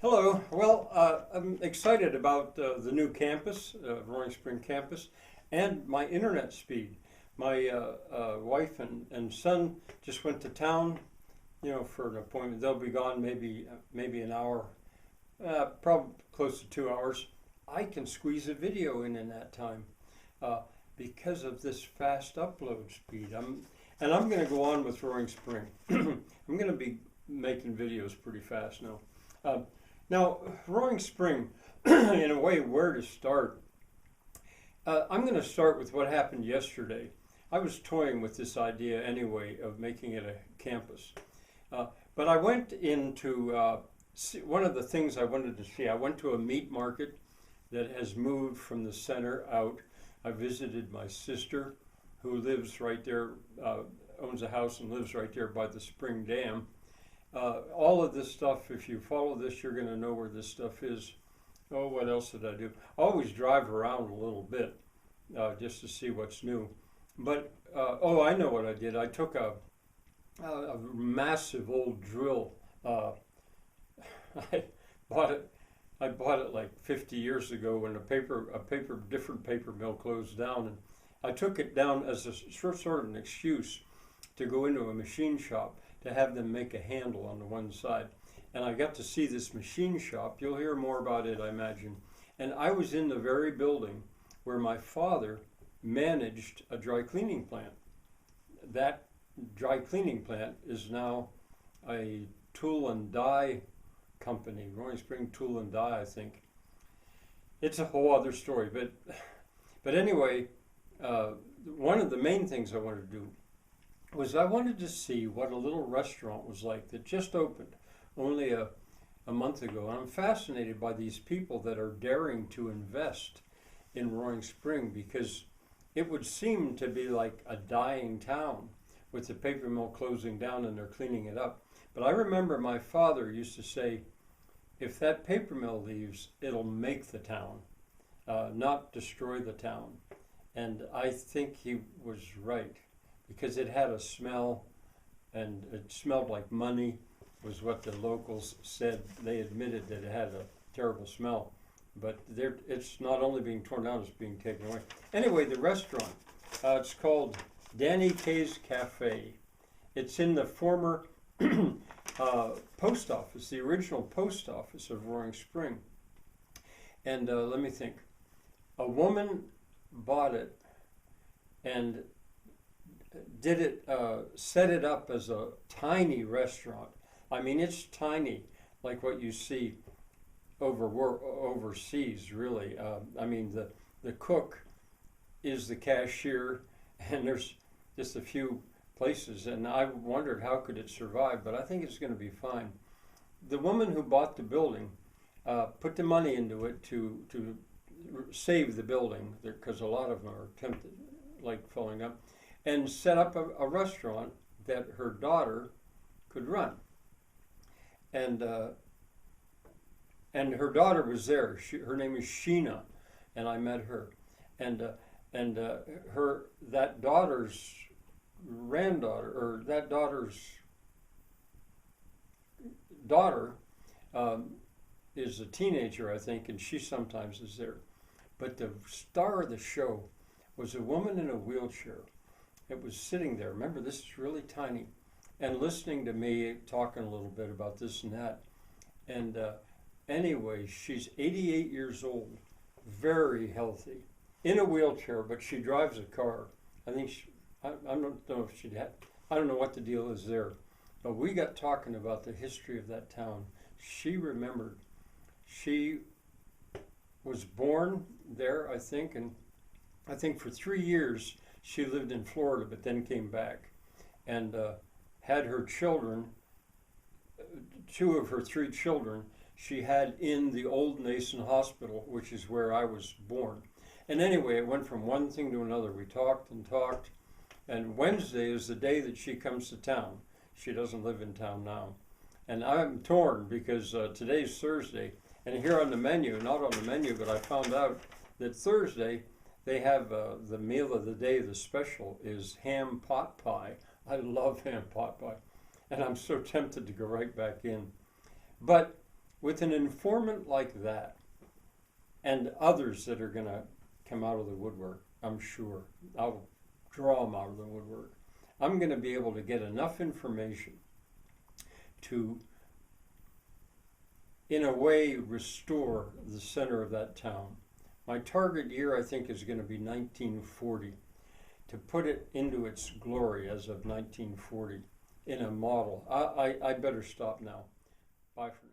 Hello. I'm excited about the new campus, Roaring Spring campus, and my internet speed. My wife and son just went to town, for an appointment. They'll be gone maybe an hour, probably close to 2 hours. I can squeeze a video in that time uh, because of this fast upload speed. I'm going to go on with Roaring Spring. I'm going to be making videos pretty fast now. Uh, Now, Roaring Spring, in a way, where to start? I'm going to start with what happened yesterday. I was toying with this idea anyway of making it a campus. But I went into one of the things I wanted to see. I went to a meat market that has moved from the center out. I visited my sister, who lives right there, owns a house and lives right there by the spring dam. All of this stuff, if you follow this, you're going to know where this stuff is. Oh, what else did I do? I always drive around a little bit just to see what's new. But, I know what I did. I took a massive old drill. I bought it. I bought it like 50 years ago when different paper mill closed down, and I took it down as a sort of an excuse to go into a machine shop to have them make a handle on the one side. And I got to see this machine shop. You'll hear more about it, I imagine. And I was in the very building where my father managed a dry cleaning plant. That dry cleaning plant is now a tool and die company, Roaring Spring Tool and Die, I think. It's a whole other story, but anyway, one of the main things I wanted to do was I wanted to see what a little restaurant was like that just opened only a month ago. And I'm fascinated by these people that are daring to invest in Roaring Spring because it would seem to be like a dying town with the paper mill closing down and they're cleaning it up. But I remember my father used to say, if that paper mill leaves, it'll make the town, not destroy the town. And I think he was right, because it had a smell, and it smelled like money, was what the locals said. They admitted that it had a terrible smell. But it's not only being torn down, it's being taken away. Anyway, the restaurant, it's called Danny K's Cafe. It's in the former post office, the original post office of Roaring Spring. And let me think. A woman bought it and set it up as a tiny restaurant. I mean, it's tiny, like what you see overseas, really. I mean, the cook is the cashier, and there's just a few places, and I wondered how could it survive, but I think it's going to be fine. The woman who bought the building put the money into it to save the building, because a lot of them are tempted, like falling up, and set up a restaurant that her daughter could run. And her daughter was there. Her name is Sheena, and I met her. And that daughter's granddaughter, or that daughter's daughter, is a teenager, I think, and she sometimes is there. But the star of the show was a woman in a wheelchair. It was sitting there. Remember, this is really tiny, and listening to me talking a little bit about this and that. And anyway, she's 88 years old, very healthy, in a wheelchair, but she drives a car. I think I don't know if she'd had, I don't know what the deal is there. But we got talking about the history of that town. She remembered. She was born there, I think, and I think for 3 years she lived in Florida, but then came back and had her children, two of her 3 children, she had in the old Nason Hospital, which is where I was born. And anyway, it went from one thing to another. We talked and talked, and Wednesday is the day that she comes to town. She doesn't live in town now. And I'm torn because today's Thursday, and here on the menu, not on the menu, but I found out that Thursday they have the meal of the day, the special is ham pot pie. I love ham pot pie, and I'm so tempted to go right back in. But With an informant like that, and others that are going to come out of the woodwork, I'm sure, I'll draw them out of the woodwork, I'm going to be able to get enough information to, in a way, restore the center of that town. My target year, I think, is going to be 1940, to put it into its glory as of 1940 in a model. I better stop now. Bye for now.